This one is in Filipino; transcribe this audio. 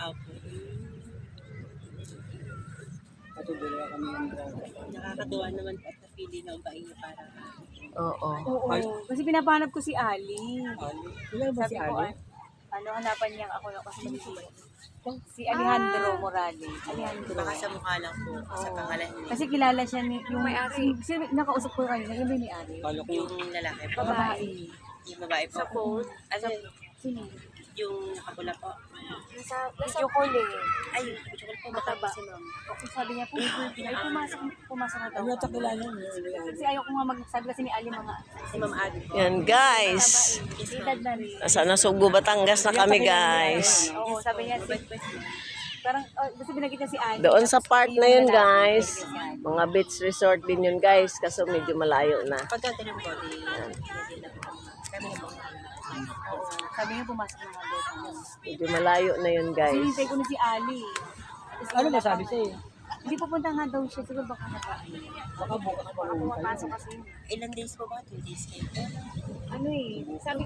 Apo. Katubila kami yung brother. Nakakatuwa naman po at napili na ang bahay niya para. Oo. Oo. Kasi pinapanap ko si Ali. Ilan ba si Sabi ko, Ali? ano, hanapan niya ako na kasi maliliit. Si Alejandro Morales. Alejandro. Baka sa mukha lang po, sa pangalan niya. Kasi kilala siya ni, yung may-ari. Si nakausap ko kanina, yung may-ari. Kala ko Yung lalaki po. Babae. Yung babae po. Sa phone. Ano, Sino? yung nakapula po. Video call eh. Ay, yung chocolate po, mataba si ma'am. Okay, sabi niya po, ay pumasok na daw. ano ito kilala niyo? Kasi ayaw ko nga magsabi kasi ni Ali mga Si Ma'am Adi po. Yan guys. edad na rin. Nasa Nasugbo, Batangas na kami guys. Oo, sabi niya, parang, gusto binagit niya si Ali. Doon sa part na yun guys. Mga beach resort din yun guys. Kaso medyo malayo na. Pagka tinang po, di lang po. Kami na po. Oo, sabi niya pumasok na nga doon. Medyo malayo na yun guys. Sinintay ko na si Ali. Ano ba sabi sa'yo? Hindi pupunta nga daw siya. Siguro baka Baka bukas pa rin. pumapasok kasi. Ilang days po ba? 2 days kayo? Ano eh, sabi